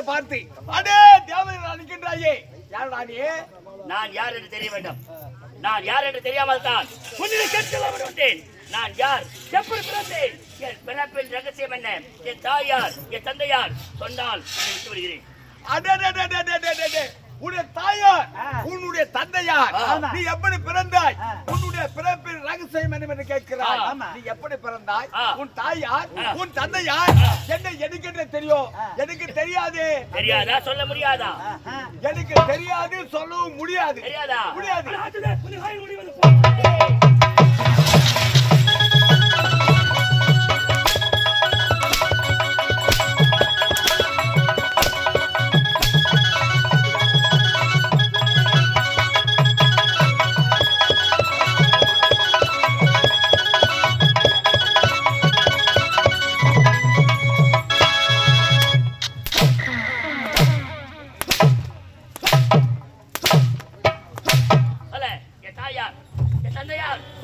பார்த்து அடே தேவதை அழைக்கின்றாயே நான் யார் என்று தெரிய வேண்டும். நான் யார் என்று தெரியாமல் தான் உன்னிடம் கேட்க வந்தேன். நான் யார், எப்படி பிறந்தேன், என் பிறப்பின் ரகசியம் என்ன, என் தாயார் என் தந்தையார் சொன்னால் விட்டு விடுகிறேன். உன்னுடைய தாயார் உன்னுடைய தந்தையார் நீ எப்படி பிறந்தாய், உன்னுடைய பிறப்பின் ரகசியம் என்று கேட்கிறாய். நீ எப்படி பிறந்தாய், உன் தாயார் உன் தந்தையார் என்ன எனக்கு தெரியும். எனக்கு தெரியாது. தெரியாதா, சொல்ல முடியாதா? எனக்கு தெரியாது, சொல்லவும் முடியாது. தெரியாதா? முடியாது.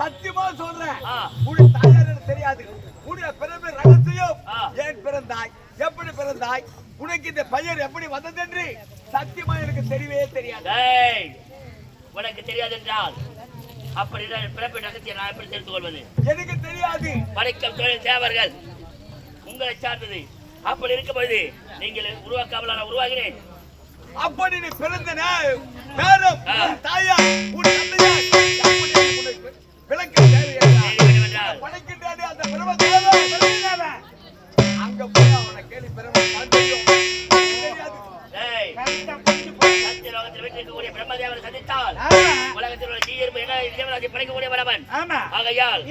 சத்தியமா சொல்றேன், உன்னுடைய தாயார் எனக்கு தெரியாது. உன்னுடைய பிறப்பின் ரகசியம், ஏன் பிறந்தாய், எப்படி பிறந்தாய், உனக்கு இந்த பெயர் எப்படி வந்தது என்று சத்தியமா எனக்கு தெரியவே தெரியாது. உனக்கு தெரியாது என்றால் அப்படி பிறப்பின் ரகசியம் நான் எப்படி தெரிந்து கொள்வது? எனக்கு தெரியாது. படைக்கும் தொழில் தேவர்கள் உங்களை சார்ந்தது. அப்படி இருக்கும்போது நீங்கள் உருவாக்காமல் நான் உருவாகினேன். அப்படி நீ பிறந்த நேரம் தாயார் உன் தந்தையார் விளக்க படைக்கின்றானே அந்த பிரம தேவை அங்க போய் அவனை கேள்வி பிரம்மதேவனை சந்தித்தால் உலகத்தில் உள்ள ஜீயர்ப்பு என்ன படைக்கக்கூடிய வரவன். ஆகையால்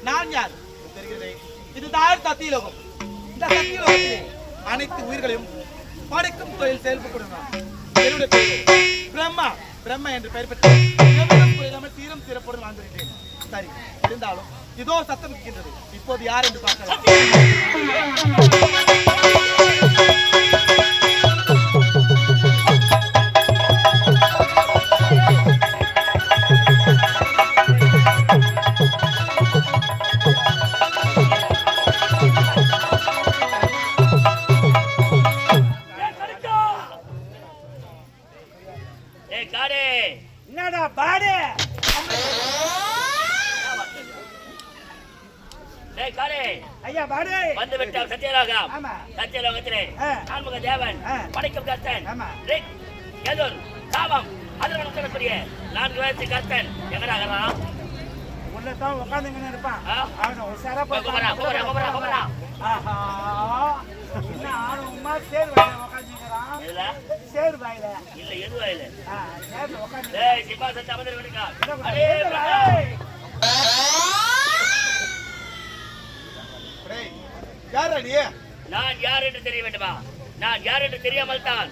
நான் யார் தெரிகிறதே. இதுதான் சத்தியலோகம். இந்த சத்தியலோகத்திலே அனைத்து உயிர்களையும் படைக்கும் தொழில் செயல்படும் என்னுடைய பெயர் பிரம்மா. பிரம்மா என்று பெயர் பெற்று எவ்விதம் குறையாமல் தீரம் தீரப்படும் வாழ்ந்திருக்கிறேன். சரி, இருந்தாலும் இதோ சத்தம் இருக்கின்றது. இப்போது யார் என்று பார்க்கலாம். என்னடா பாடு ஐயா பாடு வந்து விட்டார் சத்தியலோகம். ஆமா. சத்தியலோகத்திலே ஆ. ஆன்மக தேவன் ஆ. படைக்கும் கர்த்தன் ஆமா. ரிக், யஜுர், சாமம் அதில் சொல்லக்கூடிய 4 வயசு கர்த்தன் எங்கடாகிறான்? உள்ளதான் உட்காந்துங்கன்னு இருப்பான். ஆ. அவனை உஷாரா போய் குமரா. ஆஹா என்ன ஆணுமா சேர் வாயில உட்காந்துக்கிறான். இதுல சேர் வாயில இல்ல எதுவா இல்ல. நேர்ல உட்காந்து டேய் சிம்மாசனத்தை அமர்ந்து விடுங்க. அடே பிரகா. யார் அடி? நான் யார் என்று தெரிய வேண்டுமா? நான் யார் என்று தெரியாமல் தான்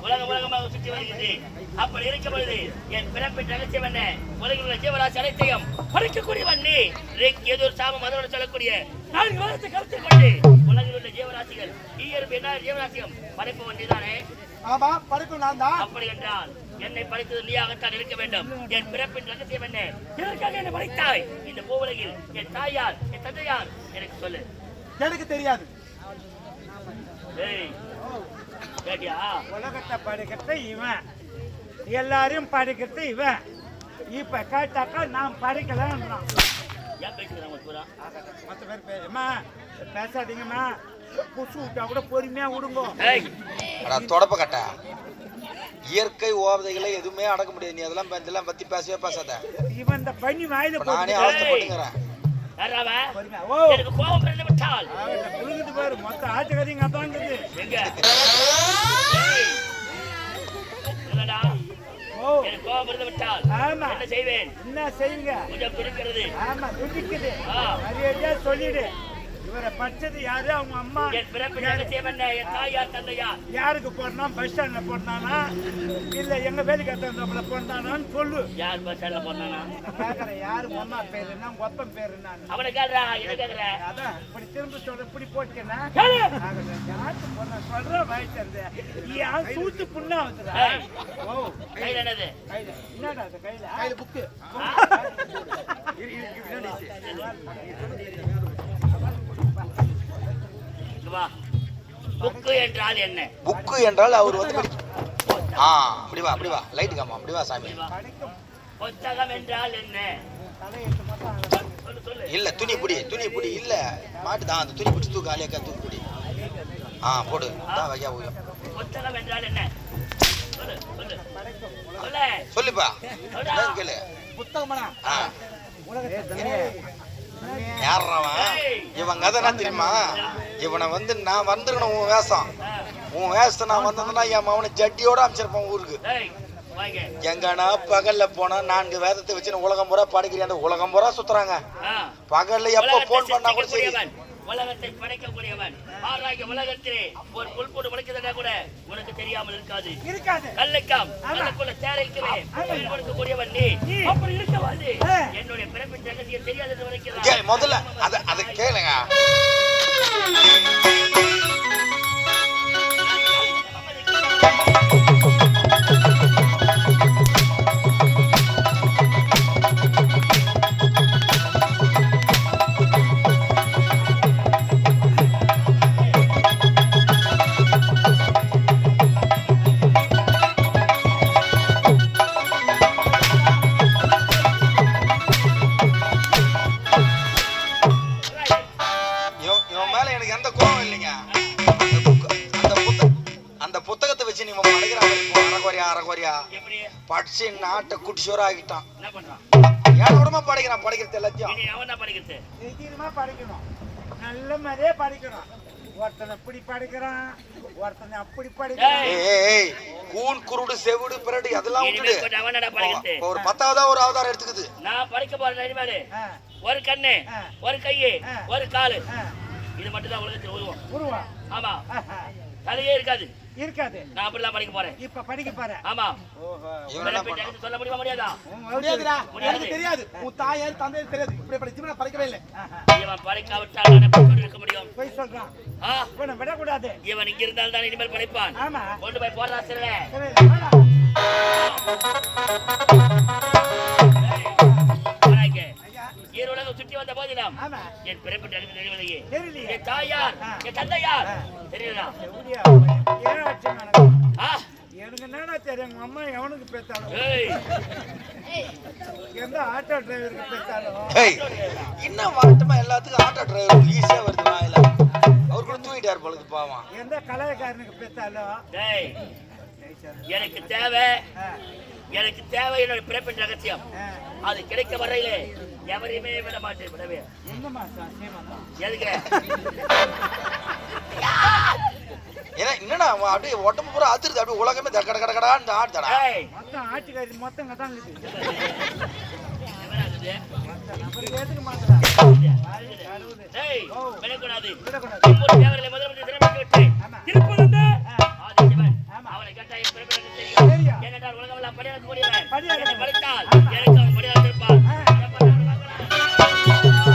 உலகமாக சுற்றி வருகிறேன். அப்படி இருக்கும் பொழுது என் பிறப்பின் ரகசியம் என்ன? உலகில் உள்ள ஜீவராசி அனைத்தையும் படைக்கக்கூடியவன் நீ. ரிக், யஜுர், சாமம் அதோடு சொல்லக்கூடிய 4 வருடத்தை கருத்தில் கொண்டு உலகில் உள்ள ஜீவராசிகள் ஈயர்ப்பு என்ன ஜீவராசியம் படைப்பவன் நீதானே? ஆமா, படைக்கும் நான் தான். அப்படி என்றால் என்னை படைத்தது நீயாகத்தான் இருக்க வேண்டும். என் பிறப்பின் ரகசியம் என்ன? எதற்காக என்னை படைத்தாய்? இந்த பூவுலகில் என் தாயார் என் தந்தையார் எனக்கு சொல்லு. எனக்கு தெரியாது. ஏய், கேட்டியா? உலகத்தை படைக்கிறது இவன், எல்லாரையும் படைக்கிறது இவன். இப்ப கேட்டாக்கா நான் படைக்கலன்றான். ஏன் பேசுகிறேன் பூரா? மற்ற பேர் அம்மா பேசாதீங்கம்மா, புசு விட்டா கூட பொறுமையா விடுங்க. ஏய், தொடப்ப கட்ட இயற்கை ஓவதைகளை எதுவுமே அடக்க முடியாது. நீ அதெல்லாம் பத்தி பேசவே பேசாத. இவன் இந்த பண்ணி வாயில நானே போட்டு அவஸ்தைப்பட்டுங்கிறேன். யாராவா? பொறுமையா. ஓ எனக்கு கோபம் பிறந்து விட்டால் புழுகுது பாரு, மொத்த ஆட்டுக்கதைங்க அதாங்குது. எங்க? ஏய், இல்லடா. ஓ எனக்கு கோபம் பிறந்து விட்டால் ஆமா. என்ன செய்வேன்? என்ன செய்யுங்க? கொஞ்சம் பிடிக்கிறது. ஆமா துடிக்குது. ஆ. நிறைய சொல்லிடு. இவரை பச்சது யாரு? அவங்க அம்மா. என் பிறப்பின் ரகசியம் என்ன? என் தாயார் தந்தையார் யாருக்கு போடனா? பஸ் ஸ்டாண்ட்ல போடனானா இல்ல எங்க வேலைக்காரத்துல போடனான்னு சொல்லு. யார் பஸ் ஸ்டாண்ட்ல போனானா? கேக்குறேன் யாரு அம்மா பேரு என்ன, கொப்பம் பேரு என்ன? அவனை கேள்றா, என்ன கேக்குற? அதான் இப்படி திரும்ப சொல்ற, இப்படி போட்டுக்கனா கேளு. யாருக்கு போடுற சொல்ற வயசு ஏன் சூத்து புண்ணா வந்துடா? ஏய், ஓ கையில என்னது? கையில என்னடா அது? கையில கையில புக்கு. இங்க வா. புக்கு என்றால் என்ன? புக்கு என்றால் அவர் வந்து அப்படி வா லைட் காமா, அப்படி வா சாமி. படிக்கும் புத்தகம் என்றால் என்ன? தலையெழுத்து மட்டும் சொல்லு சொல்லு. இல்ல துணி புடி இல்ல மாட்டுதான். அந்த துணி பிடிச்சி தூக்கு ஆலியாக்கா தூக்கு பிடி. போடு தான் வையா ஊயம். புத்தகம் என்றால் என்ன? சொல்லு சொல்லு சொல்லு. சொல்லுப்பா. சொல்டா. கேளு. புத்தகமனா? யாரவன் இவன் கதை என்ன தெரியுமா? இவனை வந்து நான் வந்துருக்கணும். உன் வேஷத்தை நான் வந்ததுன்னா என் மவனை ஜட்டியோட அமைச்சிருப்பான் ஊருக்கு. ஏய், வாங்க. எங்கன்னா பகல்ல போனா 4 வேதத்தை வச்சு உலகம் பூரா படைக்கிறேன். அந்த உலகம் பூரா சுத்துறாங்க. பகல்ல எப்ப போன் பண்ணா கூட சரி. உலகத்தை படைக்கக்கூடியவன் ஆராய்ச்சி. உலகத்திலே ஒரு புல் போட்டு முளைக்குதுன்னா கூட உனக்கு தெரியாமல் இருக்காது. கல்லைக்காம் கல்லுக்குள்ள தேரைக்குமே உயிர் கொடுக்கக்கூடியவன் நீ. அப்படி இருக்கவாது என்னுடைய பிறப்பின் ரகசியம் தெரியாதது வரைக்கும் முதல்ல அதை கேளுங்க. படிச்சு நாட்டை குட்டிச்சோரா ஆகிட்டான். ஏனோடமா படிக்கிறான். படிக்கிறது எல்லாத்தையும் படிக்கணும். நல்ல மாதிரியே படிக்கணும். ஒருத்தனை இப்படி படைக்கிறான், ஒருத்தனை அப்படி ஏய், படைக்கிறான். ஏய் கூன் குருடு செவிடு பிறடு அதெல்லாம் இனிமேல் விட்டுடு. கொஞ்சம் அவனடா படைக்கிறது. இப்போ ஒரு 10ஆவதா ஒரு அவதாரம் எடுத்துக்குது. நான் படைக்க போறேன் இனிமேல். ஆ, ஒரு கண்ணு, ஆ. ஒரு கையு, ஆ. ஒரு காலு, ஆ, இது மட்டும் தான் உலகத்தில் உருவம். உருவா. ஆமா, ஆஹா, தலையே இருக்காது. இருக்காது. நான் அப்படிலாம் படிக்க போறேன். இப்ப படிக்க போற. ஆமா, ஓஹோ. இவன் என்ன பிறப்பின் பண்ணான்? ரகசியம் சொல்ல முடியுமா முடியாதா? முடியாதுடா. முடியாது. எனக்கு தெரியாது. உன் தாயார் தந்தையார் தெரியாது. இப்படி படிச்சு நான் படிக்கவே இல்லை. ஆஹா, இவன் படைக்காவிட்டால் நான் எப்படி கொண்டு இருக்க முடியும்? போய் சொல்றான். ஆ, இவனை விடக்கூடாது. இவன் இங்க இருந்தால் தான் இனிமேல் படைப்பான். ஆமா. கொண்டு போய் போடுறா சில. சரி, வாடா. ஐயா, ஈருலகம் சுற்றி வந்த போதிலும் ஆமா. என் பிறப்பின் ரகசியம் தெரியவில்லையே. தெரியலையே. என் தாயார், என் தந்தையார் தெரியலா? எப்படியா? ஏன் ஆச்சு எனக்கு? ஆ, எனக்கு என்னடா தெரியும், உங்க அம்மா எவனுக்கு பெத்தாலும் ஏய், எந்த ஆட்டோ டிரைவருக்கு பெத்தாலும் ஏய் என்ன வரட்டுமா எல்லாத்துக்கும் ஆட்டோ டிரைவர் ஈஸியா வருது வாயில. அவர் கூட தூங்கிட்டார் பொழுது பாவம். எந்த கலாயக்காரனுக்கு பெத்தாலும் டேய், எனக்கு தேவை என்னோட பிறப்பின் ரகசியம். அது கிடைக்க வரையிலே எவரையுமே விட மாட்டேன். விடவே எந்த மாசம் சீமந்தம்? எதுக்கு? ஏன்னா என்னடா அவன் அப்படியே உடம்பு பூரா ஆத்துருது. அப்படியே உலகமே கட கட கடான்னு ஆடுதாடா. ஏய், மொத்தம் ஆட்டுக்காரி மொத்தம் தான் இருக்குது. எவனாகுது? மொத்தம் நம்மளுக்கு ஏத்துக்க மாட்டேன். டேய், விடக்கூடாது. விடக்கூடாது. ஒவ்வொரு தேவர்களை முதலமைச்சர் சிறப்பித்து விட்டு ஆமா. திருப்பதி வந்து ஆ. ஆதிசிவன் ஆமா. அவனை கேட்டால் என் பிறப்பின் ரகசியம் தெரியும். தெரியும். ஏனென்றால் உலகமெல்லாம் படியாத கூடியவன். படியாதவன். என்னை படித்தால் ஆமா. எனக்கு அவன் படியாத இருப்பான். ஆ. எப்ப நான் பார்க்கலாம்?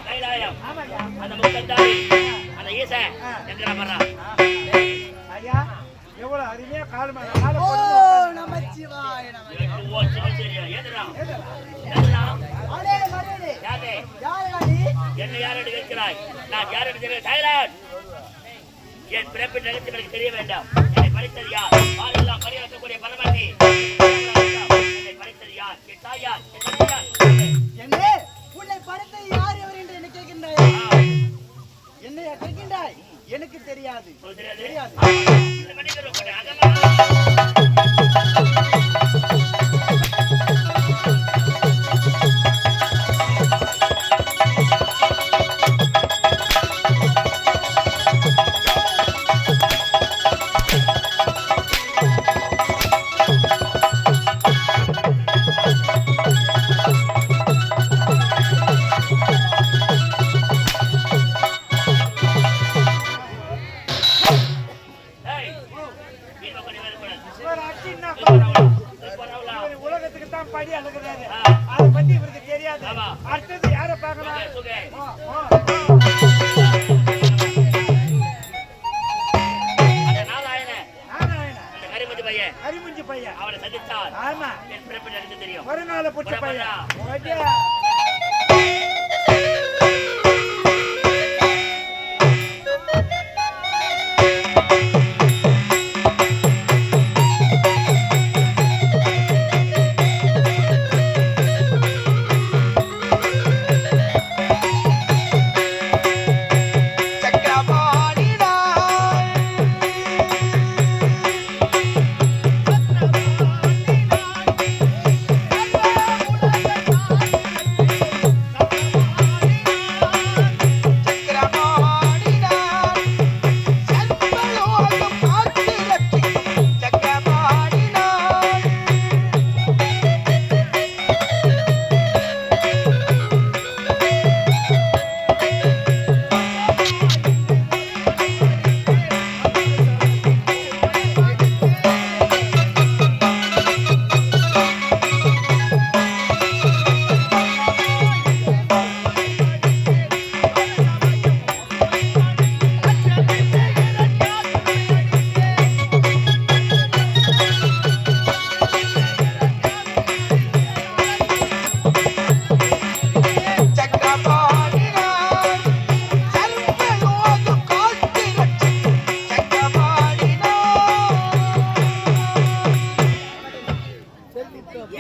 கைலாயம், அந்த முக்கத்தாரி, அந்த ஈசன் எங்கடா வர்றான்? ஐயா, எவ்வளவு அருமையா கால் மேல காலை ஓ போட்டு நமச்சிவாய நம எட்டு ஓட்டுன்னு தெரியும். ஏதுடா? ஏதுடா? அடே மடே யாரு? யாரடா நீ என்னை யாரென்று கேட்கிறாய்? நான் யாரென்று தெரியல. சைலண்ட்! என் பிறப்பின் ரகசியம் எனக்கு தெரிய வேண்டாம். என்னை படித்தது யார்? பாலெல்லாம் பரிவர்த்தக்கூடிய பரமதி. என்னை படித்தது யார்? என் தாயார், என் தந்தையார். என்ன உன்னை படைத்தது யார் எவர் என்று என்ன கேட்கின்றாய்? என்னையா கேட்கின்றாய்? எனக்கு தெரியாது. உங்களுக்கு தெரியாது? தெரியாது. இந்த மனிதர் கூட அகமா. ஏய், நீ பக்கம் நீ வரக்கூடாது. இவர் அடிச்சுன்னா பரவாயில்ல. இவர் உலகத்துக்கு தான் படி அழுகிறாரு. ஆ. அதை பத்தி இவருக்கு தெரியாது. ஆமா. அடுத்தது யாரை பார்க்கலாம்? சுகே. ஓ, ஓ. அந்த நாராயண, நாராயண. அந்த கரிமதி பையன் அரிமுஞ்சி பையன். அவனை சந்தித்தால் ஆமா, என் பிறப்பு எனக்கு தெரியும். வருங்கால புற்ற பையன். ஓகே.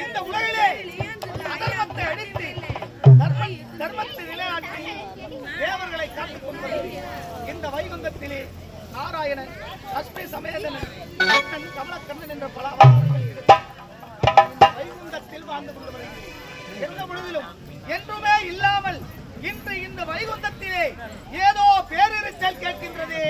இந்த உலகிலே அதர்மத்தை அழித்து தர்மத்தை நிலைநாட்டி தேவர்களை காத்துக் கொள்வது இந்த வைகுந்தத்திலே நாராயணன் லட்சுமி சமேதன் கண்ணன் கமலக்கண்ணன் என்ற பல அவதாரங்கள் எடுத்து வைகுந்தத்தில் வாழ்ந்து கொண்டு வருகிறேன். எந்த பொழுதிலும் என்றுமே இல்லாமல் இன்று இந்த வைகுந்தத்திலே ஏதோ பேரிரைச்சல் கேட்கின்றதே.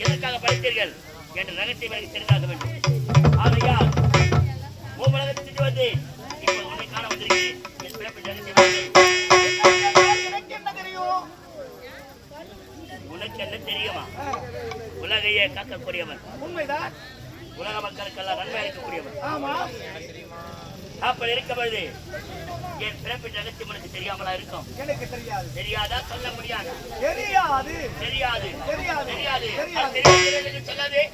எதற்காக படித்தீர்கள் என்ற ரகசியம் எனக்கு தெரிந்தாக வேண்டும். ஆகையால் உலகத்தை சென்று வந்தேன். இப்போது உன்னை காண வந்திருக்கிறேன். என் பிறப்பின் ரகசியம் உனக்கு என்ன தெரியுமா? உலகையே காக்கக்கூடியவன் உண்மைதான். உலக மக்களுக்கெல்லாம் நன்மை அளிக்கக்கூடியவன். ஆமா, அப்படி இருக்கும்பொழுது என் பிறப்பின் ரகசியம் உனக்கு தெரியாமலா இருக்கும்? எனக்கு தெரியாது. தெரியாதா? சொல்ல முடியாது. தெரியாது தெரியாது தெரியாது தெரியாது தெரியாது. தெரியாது என்று சொல்லாதே.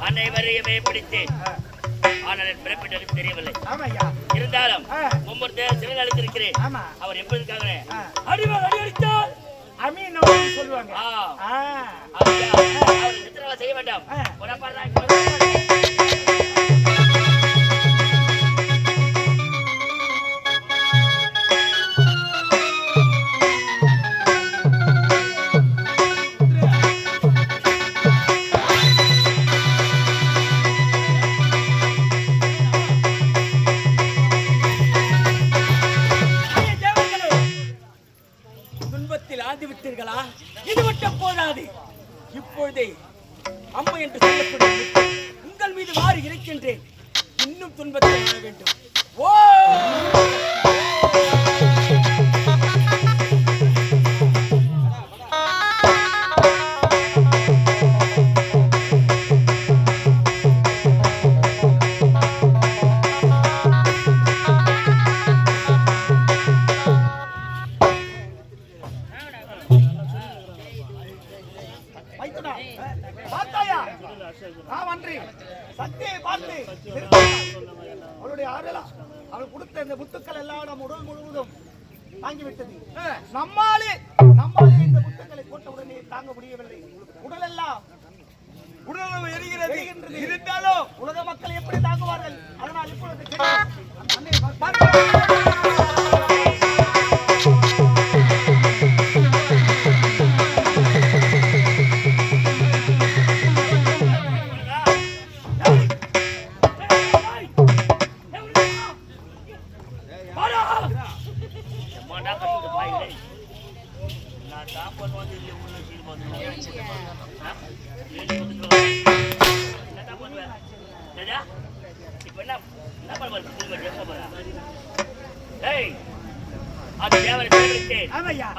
அனைவரையுமே பிடித்தேன். ஆனால் என் பிறப்பிற்கு தெரியவில்லை. இருந்தாலும் மும்மூர் தேவர் சிறையில் அழைத்திருக்கிறேன். அவர் எப்போதுக்காக அடிவாள் அடித்தால் அமீன் சொல்லுவாங்க. அவர் சித்திரவதை செய்ய வேண்டாம். விட்டீர்களா? இது மட்டும் போதாது. இப்பொழுதே அம்மா என்று சொல்லக்கூடிய உங்கள் மீது மாறி இருக்கின்றேன். இன்னும் துன்பத்தை காண வேண்டும். ஓ சக்தியை பார்த்து அவளுடைய அருளா அவள் கொடுத்த இந்த முத்துக்கள் எல்லாம் நம் உடல் முழுவதும் தாங்கிவிட்டது. நம்மாலே இந்த முத்துக்களை போட்ட உடனே தாங்க முடியவில்லை. உடல் எல்லாம் எரிகிறது. இருந்தாலும் உலக மக்கள் எப்படி தாங்குவார்கள்? அதனால் இப்பொழுது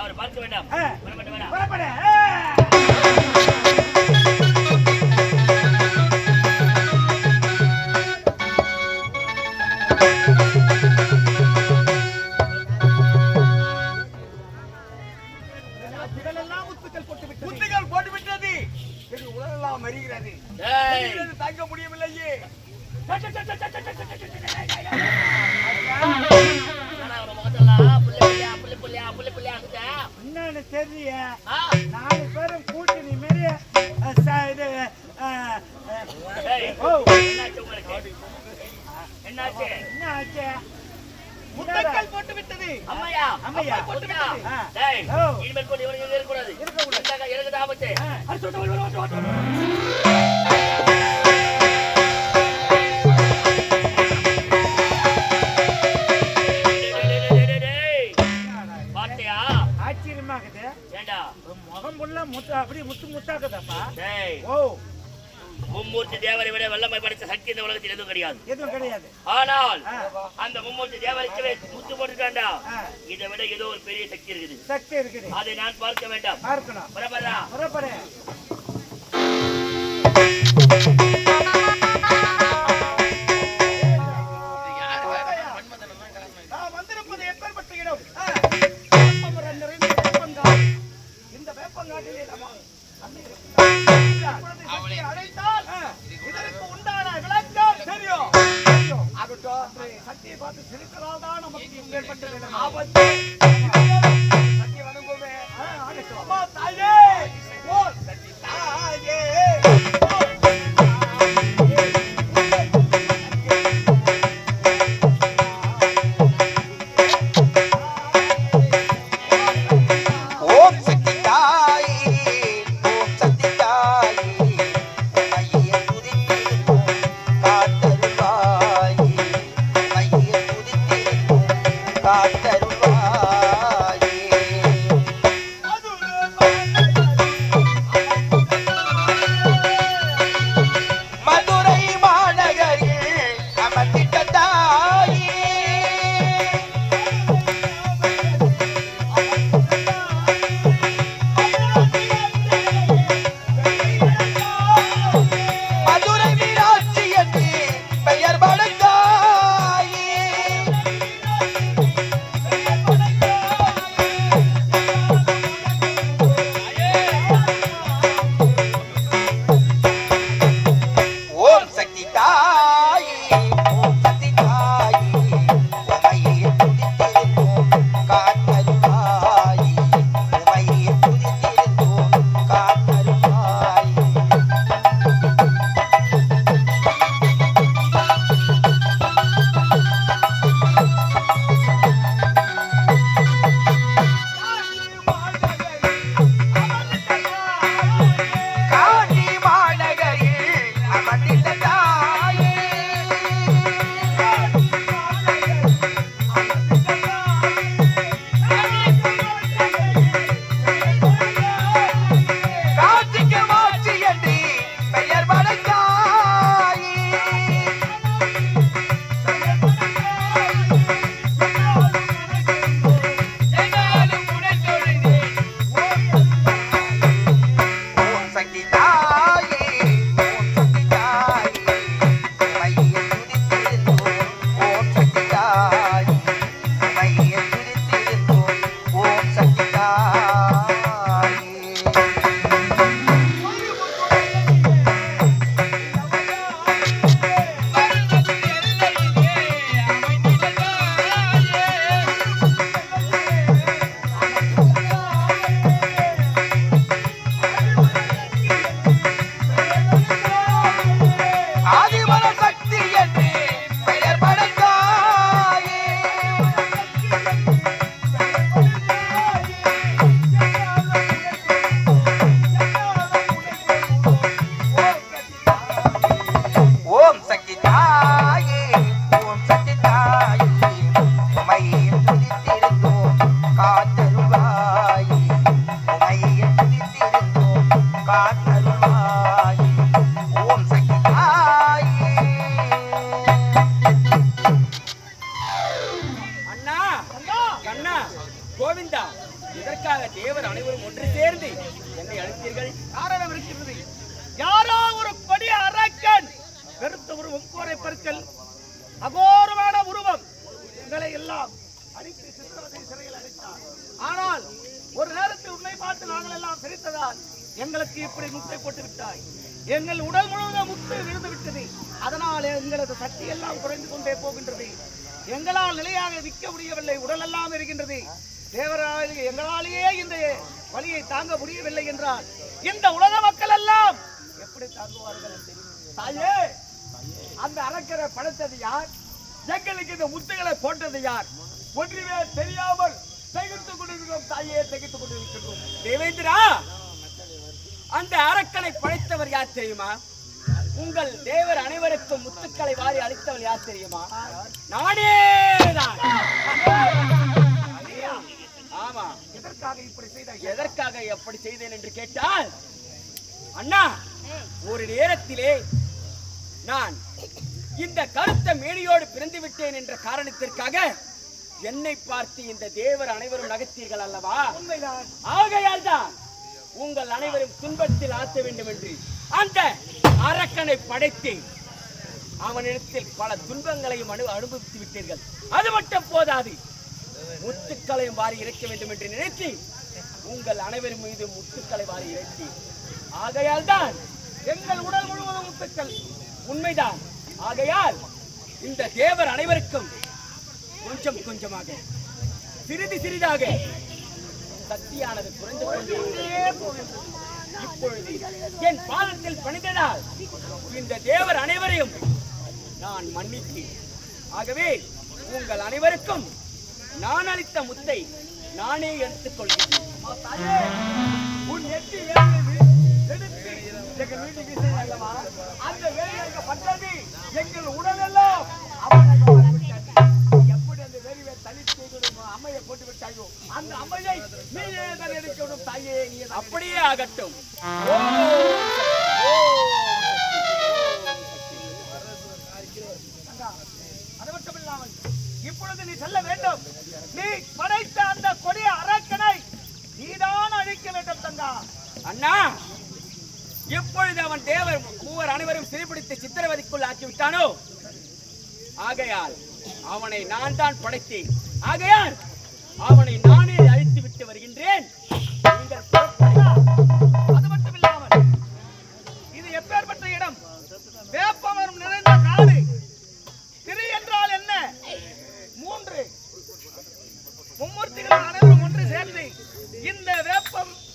அவர் பார்க்க வேண்டாம். முத்துக்கள் போட்டு விட்டது. உடலெல்லாம் மறிகிறது. தாங்க முடியவில்லையே. என்னன்னு தெரியல. 4 பேரும் கூட்டணி மாரி என்னாச்சு? முத்துக்கள் போட்டு விட்டது. அம்மையா போட்டு விட்டது. இனிமேல் கூட இவங்க இருக்கக்கூடாது. எனக்கு ஆபத்து. ஆச்சரியமாக்குது. ஏண்டா முகம் புள்ள அப்படியே முத்தாக்குதாப்பா. மும்மூர்த்தி தேவரை விட வல்லமை படைத்த சக்தி இந்த உலகத்தில் எதுவும் கிடையாது. ஆனால் அந்த மும்மூர்த்தி தேவரைக்கு முத்து போட்டுட்டாண்டா. இதை விட ஏதோ ஒரு பெரிய சக்தி இருக்குது. அதை நான் பார்க்க வேண்டாம். பார்க்கணும். புறப்பட வந்திருப்பது எப்பேற்பட்ட இடம்? இந்த வேப்பங்காட்டிலே அழைத்தால் இதற்கு உண்டான விளக்கம் தெரியும். சக்தியை பார்த்து சிரிக்கிறதால் தான் நமக்கு ஏற்பட்ட ஆபத்து. சக்தி வணங்குமே. அம்மா தாயே, ஓ சக்தி தாயே, ஆதிபர சக்தி என்று பெயர் படைத்தாயே ஓம் சக்தி தாயே ஓம் சக்தி தாயே உமையை துதித்திருந்தோம் காத்தருள்வாயே உமையை துதித்திருந்தோம் காத்தருள்வாயே ஓம் சக்தி தாயே அண்ணா கண்ணா கோவிந்தா இதற்காக தேவர் அனைவரும் ஒன்று சேர்ந்து என்னை அழைத்தீர்கள். காரணம் இருக்கிறது. யாரோ ஒரு கொடிய அரக்கன் பெருத்த உருவம் கோரை பற்கள் அகோரமான உருவம் எங்களை எல்லாம் அடித்து சித்திரவதை சிறையில் அடைத்தார். ஆனால் ஒரு நேரத்தில் உன்னை பார்த்து நாங்கள் எல்லாம் சிரித்ததால் எங்களுக்கு இப்படி முட்டை போட்டு விட்டாய். எங்கள் உடல் முழுவதும் முத்து விழுந்து விட்டது. அதனால் எங்களது சக்தி எல்லாம் குறைந்து கொண்டே போகின்றது. எங்களால் நிலையாக நிற்க முடியவில்லை. உடல் எல்லாம் இருக்கின்றது. தேவரால் எங்களாலேயே இந்த வலியை தாங்க முடியவில்லை என்றால் இந்த உலக மக்கள் எல்லாம் எப்படி தாங்குவார்கள் தெரியும். தாயே, அந்த அரக்கரை படைத்தது யார்? எங்களுக்கு இந்த முத்துகளை போட்டது யார்? ஒன்றுமே தெரியாமல் திகைத்துக் கொண்டிருக்கிறோம் தாயே, திகைத்துக் கொண்டிருக்கிறோம். தேவேந்திரா, அந்த அரக்கனை படைத்தவர் யார் தெரியுமா? உங்கள் தேவர் அனைவருக்கும் முத்துக்களை வாரி அளித்தவர் யார் தெரியுமா? நானேதான். ஆமா. எதற்காக இப்படி செய்தாய்? எதற்காக எப்படி செய்தேன் என்று கேட்டால், அண்ணா, ஒரு நேரத்திலே நான் இந்த கருத்த மேனியோடு பிறந்து விட்டேன் என்ற காரணத்திற்காக என்னை பார்த்து இந்த தேவர் அனைவரும் நகைத்தீர்கள் அல்லவா? உண்மைதான். ஆகையால் தான் உங்கள் அனைவரும் துன்பத்தில் ஆழ்த்த வேண்டும் என்று அந்த அரக்கனை படைத்து அவனிடத்தில் பல துன்பங்களையும் அனுபவித்து விட்டீர்கள். அது மட்டும் போதாது, முத்துக்களையும் வாரி இறைக்க வேண்டும் என்று நினைத்து உங்கள் அனைவரும் மீது முத்துக்களை வாரி இறைத்து, ஆகையால் தான் எங்கள் உடல் முழுவதும் முத்துக்கள். உண்மைதான். ஆகையால் இந்த தேவர் அனைவருக்கும் கொஞ்சம் கொஞ்சமாக சிறிது சிறிதாக சக்தியானது குறைந்து கொண்டே போகின்றது. இப்பொழுது என் பாதத்தில் பணிந்ததால் இந்த தேவர் அனைவரையும் நான் மன்னித்தேன். ஆகவே உங்கள் அனைவருக்கும் நான் அளித்த முத்தை நானே எடுத்துக் கொள்கிறேன். உன் எட்டி எடுத்து எங்கள் வீட்டுக்கு வீசினாய் அல்லவா? அந்த வேலையாக பட்டது எங்கள் உடலெல்லாம் எப்படி அந்த வேலையை தனித்து அம்மையை போட்டு விட்டாயோ அந்த அம்மையை நீயே தான் எடுக்கணும் தாயே. நீ அப்படியே ஆகட்டும். அது மட்டும் இல்லாமல் இப்பொழுது நீ செல்ல வேண்டும். நீ படைத்த அந்த கொடிய அரக்கனை நீதான் அழிக்க வேண்டும் தங்கா. அண்ணா, எப்பொழுது அவன் தேவர் மூவர் அனைவரும் சிறைபிடித்து சித்திரவதைக்குள் ஆக்கிவிட்டானோ, ஆகையால் அவனை நான் தான் படைத்தேன். ஆகையால் அவனை நானே அழித்து விட்டு வருகின்றேன். நீங்கள் புறப்படுங்கள். அது மட்டும் இல்லாமல் இது எப்பேற்பட்ட இடம்? வேப்பமரம் நிறைந்த காடு. திரு என்றால் என்ன? மும்மூர்த்திகள் அனைவரும் ஒன்று சேர்ந்து இந்த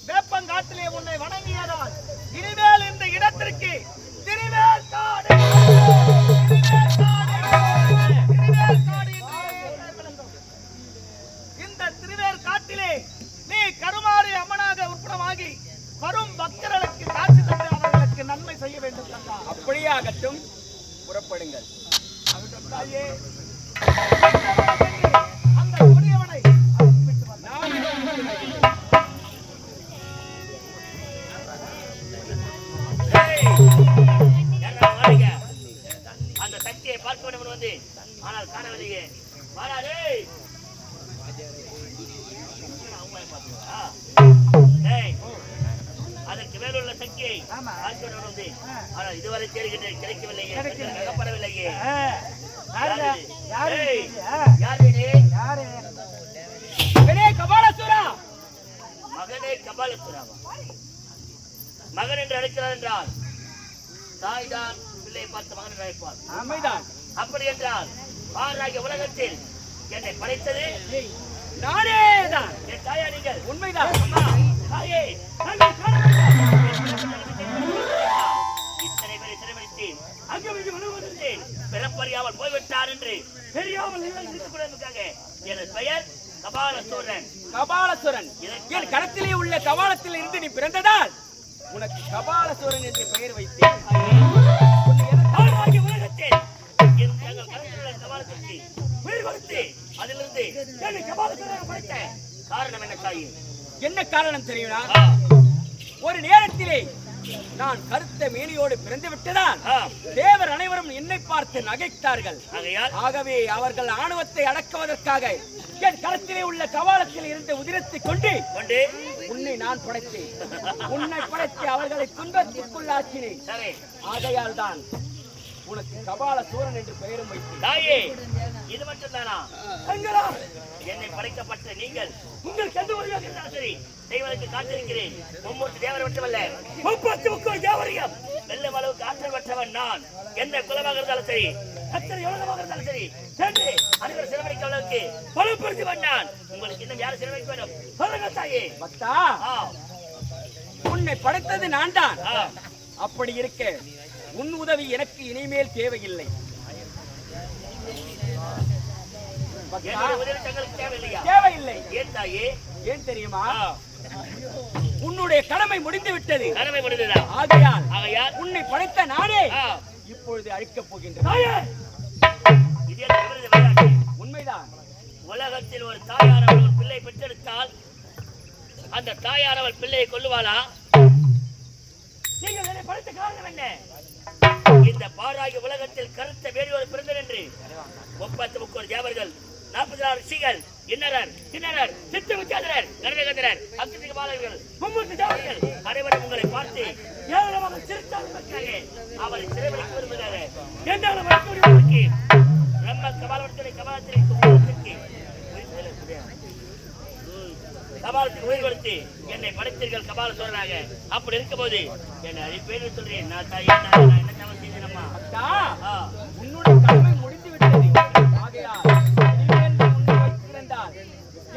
வேப்பங்காட்டிலே உன்னை வணங்கியதால் இனிமேல் இந்த இடத்திற்கு திருவேல் காடு இந்த திருவேல் காட்டிலே நீ கருமாரி அம்மனாக உற்படமாகி வரும் பக்தர்களுக்கு காட்சி தந்து அவர்களுக்கு நன்மை செய்ய வேண்டும் தங்கா. அப்படியே ஆகட்டும், புறப்படுங்கள். தாயே, அந்த கொடியவனை அழைத்துவிட்டு வா. நான் அந்த சக்தியை பார்க்க வேண்டும் வந்து ஆனால் காணவில்லையே. வாடாதே. அதற்கு மேலுள்ள சக்தியை பார்க்க வேண்டும் வந்து ஆனால் இதுவரை தேடுகின்றேன், கிடைக்கவில்லையே, அகப்படவில்லையே. மகனே கபாலசுரா. மகனே கபாலசுராவா? மகன் என்று அழைக்கிறார் என்றால் தாய் தான் பிள்ளையை பார்த்து மகன் என்று அழைப்பார். உண்மைதான். அப்படி என்றால் பாராகிய உலகத்தில் என்னை படைத்தது நானே தான். என் தாயா நீங்கள்? உண்மைதான். அம்மா, தாயே, நாங்கள் காண வேண்டாம். இத்தனை பேரை சிறைபிடித்து இருக்கேன். அங்கு இங்கு விழுவதில்லை. பிறப்பறியாமல் போய்விட்டார் என்று தெரியாமல் இருந்துக் கொண்டிருக்காங்க. எனது பெயர் கபாலசூரன். கபாலசுரன், என் கரத்திலே உள்ள கபாலத்தில் இருந்து நீ பிறந்ததால் உனக்கு கபாலசுரன் என்று பெயர் வைத்தேன். ஆகிய உலகத்தில் என் தங்கள் கரத்தில் உள்ள கபாலத்திற்கு உயிர் கொடுத்து அதிலிருந்து என்னை கபாலசூரன் படைத்த காரணம் என்ன தாயே? என்ன காரணம் தெரியுமா? ஒரு நேரத்திலே நான் கருத்த மேனியோடு பிறந்து விட்டதால் தேவர் அனைவரும் என்னை பார்த்து நகைத்தார்கள். ஆகவே அவர்கள் ஆணவத்தை அடக்குவதற்காக என் கரத்திலே உள்ள கபாலத்தில் இருந்த உதிரத்தை கொண்டு உன்னை நான் படைத்தேன். உன்னை படைத்து அவர்களை துன்பத்திற்குள்ளாக்கினேன். ஆகையால் தான் உனக்கு கபாலசூரன் என்று பெயரும் வைத்தேன். தாயே, இது மட்டும் தானா? என்னை படைக்கப்பட்ட நீங்கள் உங்கள் கண்டு வருகிறார்கள். சரி, செய்வதற்கு காத்திருக்கிறேன். மும்மூர்த்தி தேவர் மட்டுமல்ல, 33 தேவரையும் வெல்லும் அளவுக்கு ஆற்றல் பெற்றவன் நான். எந்த குலமாக இருந்தாலும் சரி, எத்தனை யோகமாக இருந்தாலும் சரி, சென்று அனைவரும் சிறமளிக்க அளவுக்கு பலப்படுத்தி நான். உங்களுக்கு இன்னும் யாரும் சிறமளிக்க வேண்டும்? சொல்லுங்க தாயே. பக்தா, உன்னை படைத்தது நான் தான். அப்படி இருக்க உன் உதவி எனக்கு இனிமேல் தேவையில்லை. தேவையில்லை. ஏன் தாயே? ஏன் தெரியுமா? உன்னுடைய கடமை முடிந்து விட்டது. கடமை முடிந்ததா? ஆகையால் உன்னை படைத்த நானே இப்பொழுது அழிக்கப் போகின்றேன். உண்மைதான். உலகத்தில் ஒரு தாயானவள் ஒரு பிள்ளை பெற்றெடுத்தால் அந்த தாயானவள் பிள்ளையை கொல்லுவாளா? நீங்கள் என்னை படைத்த காரணம் என்ன? இந்த பாராகிய உலகத்தில் கருத்த வேடியோடு பிறந்தனர் என்று 33 தேவர்கள், 46 ரிஷிகள், இன்னரர், கிண்ணரர், சித்தவிச்சாதரர், கருணகந்தரர், அக்னிக பாலகர்கள், 3 தேவர்கள் அனைவரும் உங்களை பார்த்து ஏராளமாக சிரித்தார்கள். அவரை சிறைபிடிக்க விரும்புகிறார். என்னாலும் பிரம்ம கபாலவர்த்தனை கபாலத்திற்கு கபாலத்தில் உயிர் கொடுத்து என்னை படைத்தீர்கள் கபாலசூரனாக. அப்படி இருக்கும் போது என்னை அழிப்பேன்னு சொல்றேன். நான் தாயே, நான் என்ன தவறு செய்தேனம்மா? உன்னுடைய கடமை முடிந்து விட்டது.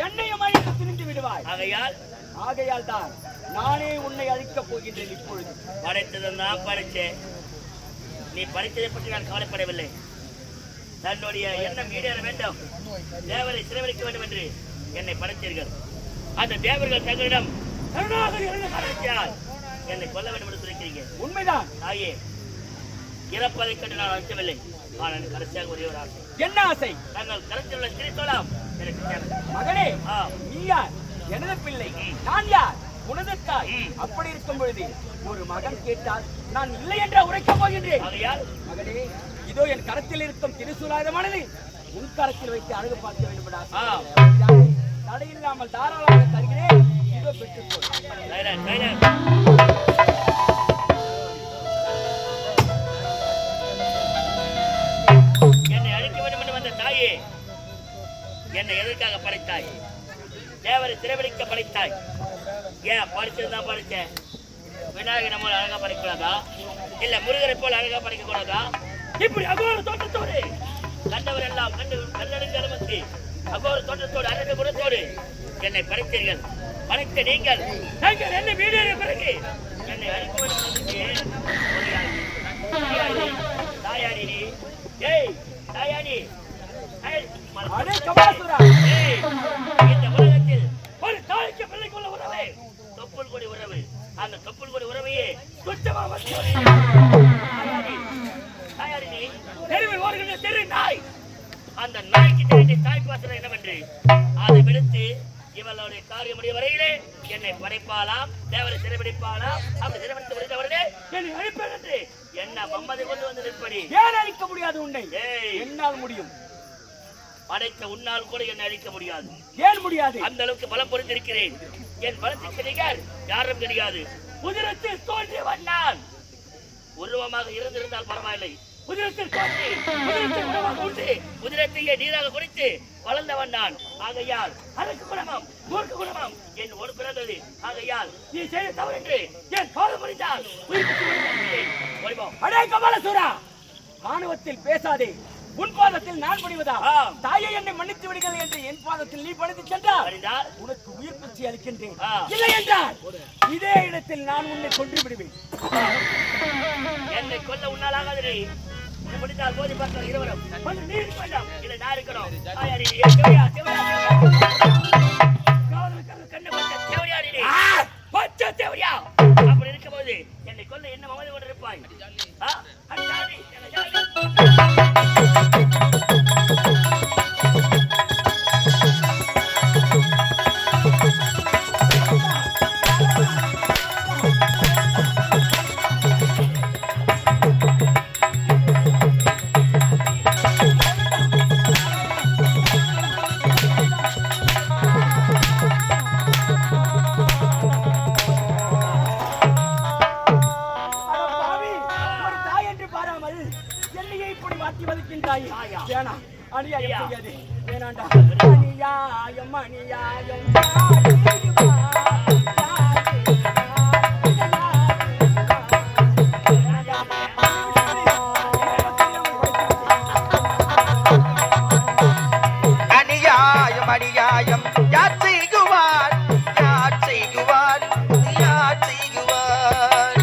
என்னையும் அழித்து திரிந்து விடுவாய். ஆகையால் தான் நானே உன்னை அழிக்கப் போகின்றேன். இப்பொழுது படைத்தது நான் படைச்சேன். நீ படைத்ததை பற்றி நான் கவலைப்படவில்லை. தன்னுடைய எண்ணம் ஈடேற வேண்டும், தேவரை சிறைவழிக்க வேண்டும் என்று என்னை படைத்தீர்கள். அந்த தேவர்கள் தங்களிடம் என்னை கொல்ல வேண்டும் என்று சொல்லிக்கிறீங்க. உண்மைதான் தாயே, இறப்பதை கண்டு நான் அழைக்கவில்லை. ஆனால் கடைசியாக ஒரே ஒரு ஆசை. என்ன ஆசை? தங்கள் கருத்தில் உள்ள திரிசூலம் எனக்கு தேவை. மகனே, நீ யார்? எனது பிள்ளை. நான் யார்? உனது தாய். அப்படி இருக்கும் பொழுது ஒரு மகன் கேட்டால் நான் இல்லை என்று உரைக்கப் போகின்றேன். மகனே, இதோ என் கரத்தில் இருக்கும் திரிசூலாயுதமானது உன் கரத்தில் வைத்து அழகு பார்க்க வேண்டும். தடையில்லாமல் தாராளமாக தருகிறேன். இதோ பெற்றுக்கொள். என்னை அழிக்க வேண்டும் என்று வந்த தாயே, என்னை எதற்காக படைத்தாய்? தேவரை சிறைபிடிக்க படைத்தாய். ஏன் படிச்சதுதான் படிச்சேன்? விநாயகர் நம்ம அழகா படைக்கூடாதா? இல்ல முருகரை போல அழகா படைக்க கூடாதா? இப்படி அகோர தோட்டத்தோடு கண்டவர் எல்லாம் கண்டறிந்த அளவுக்கு அகோர தோட்டத்தோடு அரண்ய குணத்தோடு என்னை படைத்தீர்கள். படைத்த நீங்கள் என்னை வீடேறிய பிறகு என்னை அழிக்க வேண்டும். தாயாரி நீ, ஏய் தாயாரி, இந்த உலகத்தில் ஒரு தாய்க்கு பிள்ளைக்குள்ள உறவு தொப்புள் கொடி உறவு. அந்த தொப்புள் கொடி உறவையே துச்சமாக தாயாரி நீ தெருவில் ஓடுகின்ற தெரு நாய். அந்த நாய்க்கு தெரிந்த தாய்க்கு வாசனை என்னவென்று அதை விடுத்து இவளுடைய காரியம் முடிய வரையிலே என்னை படைப்பாலாம், தேவரை சிறைபிடிப்பாலாம். அப்படி சிறைபிடித்து முடிந்தவர்களே என்னை அழிப்பேன் என்று என்ன மம்மதை கொண்டு வந்து நிற்படி. ஏன் அழிக்க முடியாது உன்னை? என்னால் முடியும். படைத்த உன்னால் கூட என்னை அழிக்க முடியாது. ஏன் முடியாது? அந்த அளவுக்கு பலம் பொருந்திருக்கிறேன். என் பலத்துக்கு நிகர் யாரும் கிடையாது. உதிரத்தில் தோன்றியவன் நான். உருவமாக இருந்திருந்தால் பரவாயில்லை. உதிரத்தில் தோன்றி உதிரத்தில் உருவமாக உண்டு உதிரத்தையே நீராக குடித்து வளர்ந்தவன் நான். ஆகையால் அதற்கு குணமம் மூர்க்க குணமம் என் ஒரு பிறந்தது. ஆகையால் நீ செய்த தவறு என்று என் பாதம் முடிந்தால் அடே கபாலசூரா, ஆணவத்தில் பேசாதே. உன் பாதத்தில் நான் பணிவதா? தாயை என்னை மன்னித்து விடுகிறது என்று என் பாதத்தில் நீ பணித்து சென்றால் உனக்கு உயிர் பிச்சை அளிக்கின்றேன். இல்லை என்றால் இதே இடத்தில் நான் உன்னை கொன்று விடுவேன். என்னை கொல்ல உன்னால் ஆகாதே. இது முடிந்தால் போதி பார்க்கலாம் இருவரும். வந்து நீ இருக்க வேண்டாம். இல்லை நான் இருக்கணும். ஆயாடி, தேவடியா, தேவடியா, காவலுக்கு கண்ணை பச்சை தேவடியாடி. பச்சை தேவடியா. அப்படி இருக்கும்போது என்னை கொல்ல என்ன மமதை கொண்டு இருப்பாய்? அஞ்சாடி, என்னை ஜாதி. அநியாயம் அநியாயம் யார் செய்குவார் யார் செய்குவார் யார் செய்குவார்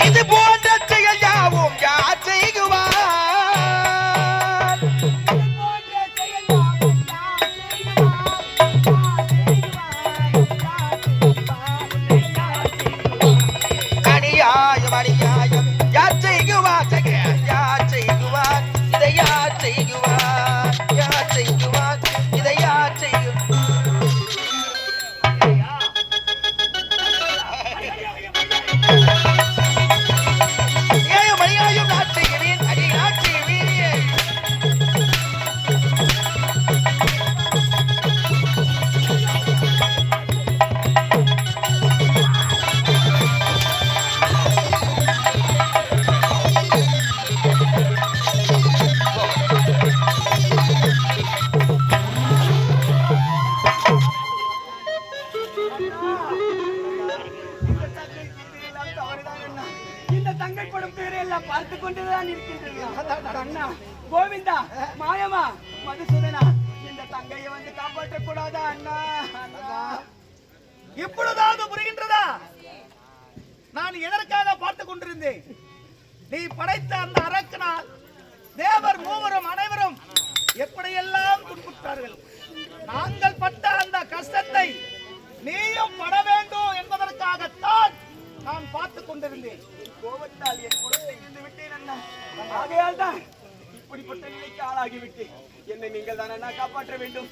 இது போன்ற செயல் யாவும் யார் செய்குவார் அநியாயம் அநியாயம் யார் செய்குவார் யார் செய்குவார் இதை யார் செய்குவார் யார் செய்குவார் இதை யார் செய்குவார் ஏன் மணியாயும் நான் செய்கிறேன் அடி நான் செய்வேன் இந்த தங்கை படும் பேரை எல்லாம் பார்த்து கொண்டுதான் இருக்கின்றன. அண்ணா கோவிந்தா, மாயமா, மதுசூதனா, இந்த தங்கையை வந்து காப்பாற்ற கூடாதா அண்ணா? அண்ணா, இப்பொழுதாவது புரிகின்றதா நான் எதற்காக பார்த்துக் கொண்டிருந்தேன்? நீ படைத்த அந்த அரக்கனால் தேவர் மூவரும் அனைவரும் எப்படியெல்லாம் துன்புற்றார்கள். நாங்கள் பட்ட அந்த கஷ்டத்தை நீயும் பட வேண்டும் என்பதற்காகத்தான் நான் பார்த்துக் கொண்டிருந்தேன். கோபத்தால் என் குலத்தை இழந்து விட்டேன் அண்ணா. ஆகையால் தான் இப்படிப்பட்ட நிலைக்கு ஆளாகிவிட்டேன். என்னை நீங்கள் தான் அண்ணா காப்பாற்ற வேண்டும்.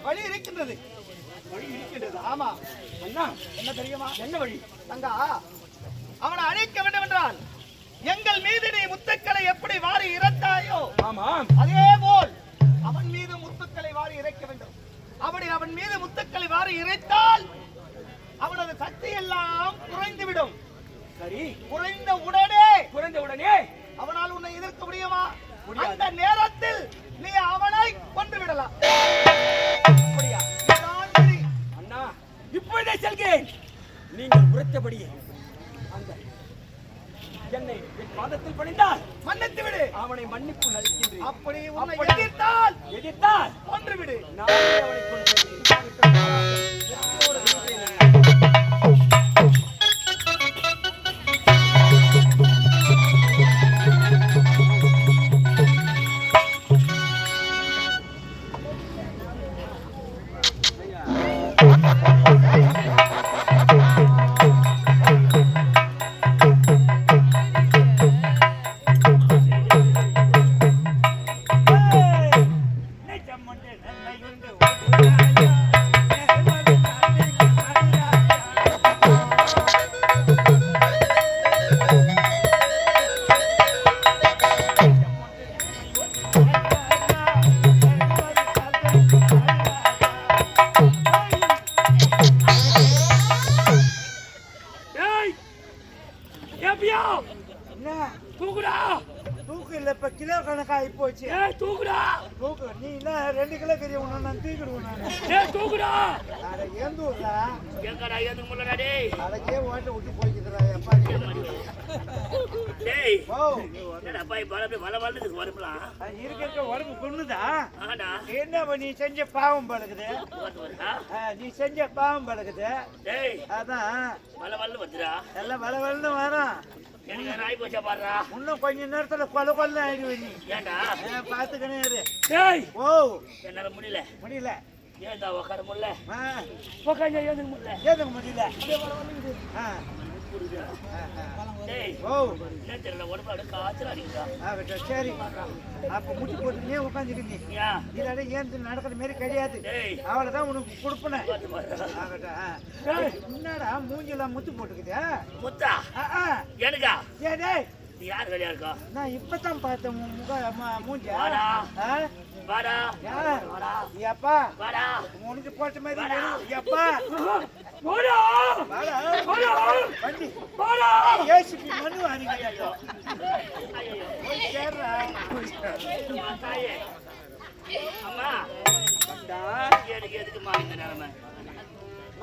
வழி இருக்கின்றது. வழி இருக்கின்றது. ஆமா அண்ணா, என்ன தெரியுமா? என்ன வழி? தங்கா, அவனை அழிக்க வேண்டும் என்றால் எங்கள் மீது நீ முத்துக்களை எப்படி வாரி இறந்தாயோ ஆமாம், அதே போல் அவன் மீது முத்துக்களை வாரி இறைக்க வேண்டும். அப்படி அவன் மீது முத்துக்களை வாரி இறைத்தால் அவனது சக்தி எல்லாம் குறைந்துவிடும். சரி, குறைந்த உடனே அவனால் உன்னை எதிர்க்க முடியுமா? அந்த நேரத்தில் நீ அவனை கொன்று விடலாம். அப்படியா? இதுதான் விதி. அண்ணா, இப்பொழுதே செல்கிறேன். நீங்கள் உரைத்தபடியே அந்த என்னை என் பாதத்தில் பணிந்தால் மன்னித்து விடு. அவனை மன்னிப்பு நல்கின்றேன். அப்படி உன்னை அப்படி எதிர்த்தால் கொன்று விடு. நானே அவனை கொல்கிறேன். தூக்கு இல்ல, இப்ப கிலோ கணக்கா ஆகி போச்சு. ஏய் தூக்குடா. தூக்கு நீ என்ன 2 கிலோ கறி உன்னை நான் தூக்கிடுவேன் நான். ஏய் தூக்குடா. அட ஏந்தூர்ல எங்கடா ஏந்து முள்ளடா டேய். அடக்கே ஓட்ட விட்டு போய்க்குதுடா எப்பா. டேய். ஓ என்னடா பாய் பாலப்பே வலவலன்னு வரப்பலாம். இருக்க உடம்பு கொன்னுதா? ஆடா. என்ன நீ செஞ்ச பாவம் பழகுது. வரா. நீ செஞ்ச பாவம் பழகுது. டேய். அதான் வலவலன்னு வந்துடா. எல்லாம் வளவலன்னு வரும். எனக்கு நாய் போச்சா பாருடா. இன்னும் கொஞ்ச நேரத்துல கொல்ல ஆயிடுவே நீ. ஏன்டா? பாத்துக்கணே இரு. டேய். ஓ என்னால முடியல. முடியல. ஏன்டா உட்கார முடியல? ஆ உட்காந்து ஏந்து முடியல. ஏதுங்க முடியல. ஆ டேய். ஓ என்ன தெரியல உடம்பு அடுக்க காய்ச்சல் அடிக்குதா. சரி அப்ப முட்டி போட்டு நீ உட்காந்துட்டு நீ ஏன்? இல்லாட ஏந்து நடக்கிற மாதிரி கிடையாது. டேய். அவளைதான் உனக்கு கொடுப்பன. பார்த்து பாருடா. என்னடா மூஞ்செல்லாம் முத்து போட்டுக்குது. முத்தா. எனக்கா? ஏடே நீ யார் வேலையா இருக்கா? நான் இப்பதான் பார்த்தேன் உன் மூஞ்ச. வாடா. வாடா. யார் வாடா. அப்பா வாடா. உனக்கு போட்ட மாதிரி அப்பா வாடா. வாடா வாடா. வண்டி வாடா. ஏசிபி மண்ணு வாங்கிட்டா. சேர்றா தாயே. அம்மா எனக்கு எதுக்குமா இந்த நிலைமை?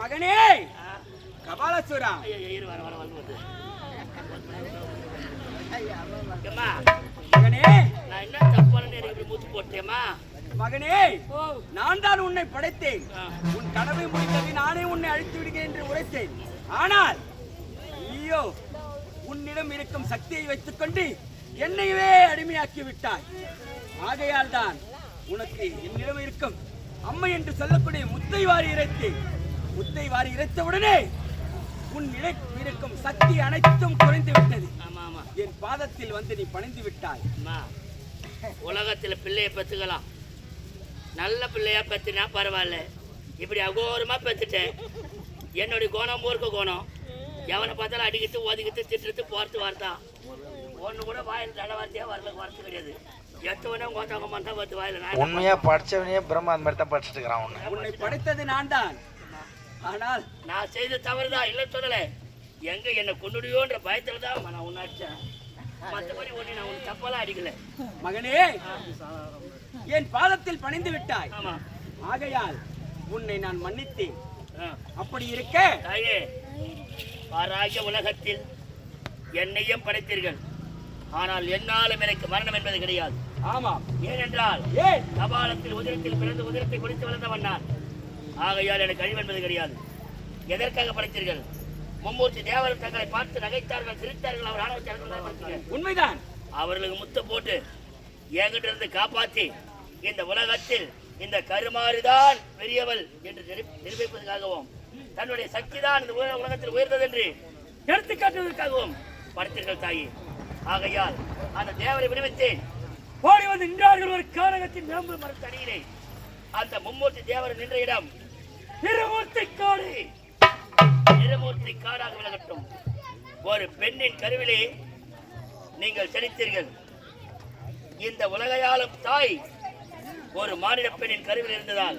மகனே கபாலசுரா, ஐயோ இரு வர வர வந்து அம்மா மகனே நான் என்ன தப்பான எனக்கு இப்படி மூச்சு போட்டேம்மா? மகனே, நான் தான் உன்னை படைத்தேன். உன் கனவை முடித்தது நானே உன்னை அழித்து விடுகிறேன் என்று உரைத்தேன். ஆனால் நீயோ உன்னிடம் இருக்கும் சக்தியை வைத்துக் கொண்டு என்னையவே அடிமையாக்கி விட்டாய். ஆகையால் தான் உனக்கு என்னிடம் இருக்கும் அம்மை என்று சொல்லக்கூடிய முத்தை வாரி இறைத்தேன். முத்தை வாரி இறைத்தவுடனே உன் இருக்கும் சக்தி அனைத்தும் குறைந்து விட்டது. ஆமா ஆமா. என் பாதத்தில் வந்து நீ பணிந்து விட்டாய். அம்மா உலகத்துல பிள்ளைய பெத்துக்கலாம், நல்ல பிள்ளையா பெத்துனா பரவாயில்ல. இப்படி அகோரமா பெத்துட்டேன். என்னுடைய கோணம் மூர்க்க கோணம். எவனை பார்த்தாலும் அடிக்கிட்டு ஒதுக்கிட்டு திட்டுறது போறது வார்த்தான். ஒண்ணு கூட வாயில் தட வார்த்தையா வரது கிடையாது. எத்தவனே கோத்தாங்க மாட்டா பத்து வாயில. உண்மையா படிச்சவனே பிரம்மா அந்த மாதிரி தான் படிச்சுட்டு இருக்கிறான். உன்னை படைத்தது நான் தான். ஆனால் நான் செய்த தவறுதான் இல்ல சொல்லல. எங்க என்ன கொண்டுடுயோன்ற பயத்துல தான் நான் உன்னை அடிச்சேன். மற்றபடி ஒண்ணு நான் உன் தப்பெல்லாம் அடிக்கல. மகனே, என் பாதத்தில் பணிந்து விட்டாய். ஆமா. ஆகையால் உன்னை நான் மன்னித்தேன். அப்படி இருக்க தாயே, பாராகிய உலகத்தில் என்னையும் படைத்தீர்கள். ஆனால் என்னாலும் எனக்கு மரணம் என்பது கிடையாது. ஆமாம். ஏனென்றால் ஏன் கபாலத்தில் உதிரத்தில் பிறந்து உதிரத்தை குடித்து வளர்ந்தவன் நான். ஆகையால் எனக்கு அழிவு என்பது கிடையாது. எதற்காக படைத்தீர்கள்? மும்மூர்த்தி தேவர்கள் தங்களை பார்த்து நகைத்தார்கள், சிரித்தார்கள். அவர் ஆணவத்தை உண்மைதான். அவர்களுக்கு முத்த போட்டு என்கிட்ட இருந்து காப்பாற்றி இந்த உலகத்தில் இந்த கருமாறுதான் பெரியவள் என்று நிரூபிப்பதற்காகவும் தன்னுடைய சக்தி தான் இந்த உலகத்தில் உயர்ந்தது என்று எடுத்துக்காட்டுவதற்காகவும் படைத்தீர்கள் தாயே. ஆகையால் அந்த தேவரை விடுவித்தேன். ஓடி வந்து நின்றார்கள் ஒரு காரகத்தின் மேம்பு மரத்தடியிலே. அந்த மும்மூர்த்தி தேவர் நின்ற இடம் திருமூர்த்தி காடு. திருமூர்த்தி காடாக விலகட்டும். ஒரு பெண்ணின் கருவிலே நீங்கள் செலுத்தீர்கள். இந்த உலகையாளும் தாய் ஒரு மாநில பெண்ணின் கருவில் இருந்ததால்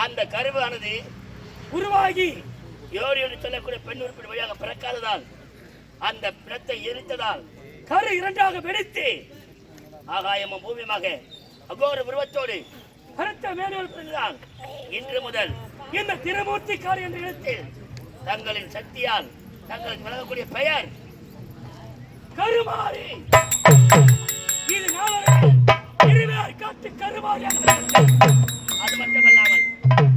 அந்த கருவானது உருவாகி யோரி என்று சொல்லக்கூடிய பெண் உறுப்பின் வழியாக பிறக்காததால் அந்த பிணத்தை எரித்ததால் கரு இரண்டாக வெடித்து ஆகாயமும் பூமியுமாக அகோர உருவத்தோடு கருத்த மேலோடு பிறந்ததால் இன்று முதல் இந்த திருமூர்த்தி காடு என்ற இடத்தில் தங்களின் சக்தியால் தங்களுக்கு வழங்கக்கூடிய பெயர் கருமாரி. இது நாளடைவில் இருவேர் காட்டு கருமாரியாக. அது மட்டுமல்லாமல்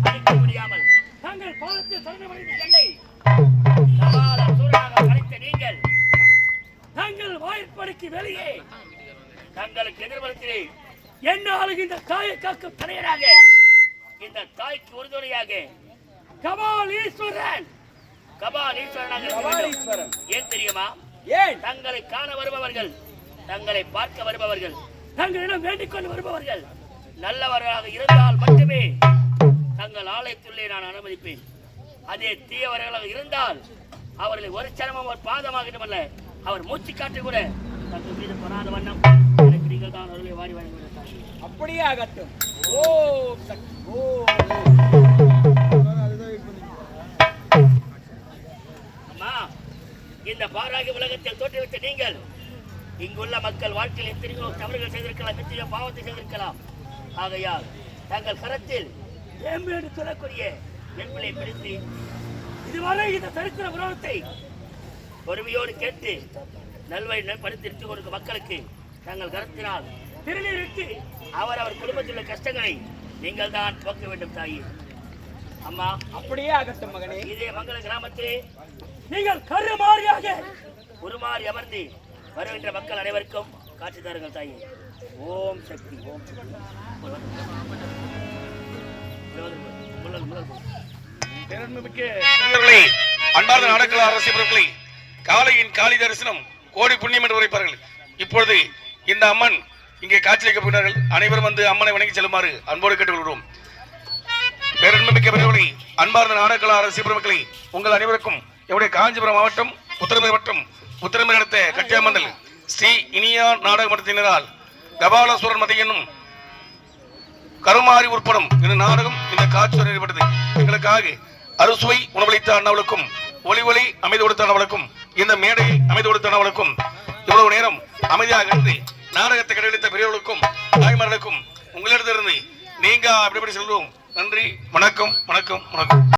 அழிக்க முடியாமல் தங்கள் பாதத்தில் சரணமடைந்த என்னை சவால சூழலாக அழைத்த நீங்கள் தங்கள் வாய்ப்படிக்கு வெளியே தங்களுக்கு எதிர்பலத்திலே என்னாலும் இந்த தாயை காக்கும் தடையராக இந்த தாய்க்கு உறுதுணையாக கபாலீஸ்வரன் கபாலீஸ்வரன். ஏன் தெரியுமா? ஏன்? தங்களை காண வருபவர்கள், தங்களை பார்க்க வருபவர்கள், தங்களிடம் வேண்டிக் கொண்டு வருபவர்கள் நல்லவர்களாக இருந்தால் மட்டுமே தங்கள் ஆலயத்துள்ளே நான் அனுமதிப்பேன். அதே தீயவர்களாக இருந்தால் அவர்களை ஒரு சனமும் ஒரு பாதமாகட்டுமல்ல, அவர் மூச்சு காட்டு கூட தங்கள் மீது பொறாத வண்ணம் எனக்கு நீங்கள் தான் அவர்களை வாரி வழங்குகிறார். அப்படியே ஆகட்டும். ஓ சக்தி. ஓ அம்மா, இந்த பாராகி உலகத்தில் தோற்றுவித்த நீங்கள் இங்குள்ள மக்கள் வாழ்க்கையில் எத்தனையோ தவறுகள் செய்திருக்கலாம், எத்தனையோ பாவத்தை செய்திருக்கலாம். ஆகையால் தங்கள் கரத்தில் வேம்பு என்று சொல்லக்கூடிய வெண்பிலை பிடித்து இதுவரை இந்த சரித்திர புராணத்தை பொறுமையோடு கேட்டு நல்வழி படுத்திட்டு கொடுக்கும் மக்களுக்கு தங்கள் கருத்தினால் திருநீருக்கு அவர் குடும்பத்தில் உள்ள கஷ்டங்களை நீங்கள் தான் போக்க வேண்டும் தாயே. அம்மா, அப்படியே ஆகட்டும் மகனே. இதே மங்கள கிராமத்திலே நீங்கள் கருமாறியாக உருமாறி அமர்ந்து வருகின்ற மக்கள் அனைவருக்கும் காட்சி தாருங்கள் தாயே. ஓம் சக்தி. ஓம் அன்பார்ந்த நாடக அரசியல்களை காலையின் காளி தரிசனம் கோடி புண்ணியம் என்று உரைப்பார்கள். இப்பொழுது இந்த அம்மன் இங்கே காட்சியளிக்கப்படுகிறார்கள். அனைவரும் வந்து அம்மனை வணங்கி செல்லுமாறு அன்போடு கேட்டுக்கொள்கிறோம். பேரன்புமிக்க பெரியவர்களே, அன்பார்ந்த நாடக அரசியல்களை உங்கள் அனைவருக்கும் என்னுடைய காஞ்சிபுரம் மாவட்டம் உத்தரமேறு வட்டம் உத்தரமேறு அடுத்த கட்டியாமண்டல் ஸ்ரீ இனியா நாடக மன்றத்தினரால் கபாலசூரன் மதை என்னும் கருமாறி உட்படும் இந்த நாடகம் இந்த காட்சி நிறைவேற்றது. எங்களுக்காக அறுசுவை உணவளித்த அண்ணாவுக்கும் ஒளி ஒளி அமைதி கொடுத்த அண்ணாவுக்கும் இந்த மேடையை அமைதி கொடுத்த அண்ணாவுக்கும் இவ்வளவு நேரம் அமைதியாக இருந்து நாடகத்தை கடைபிடித்த பெரியவர்களுக்கும் தாய்மார்களுக்கும் உங்களிடத்திலிருந்து நீங்க அப்படி செல்வோம். நன்றி. வணக்கம் வணக்கம் வணக்கம்.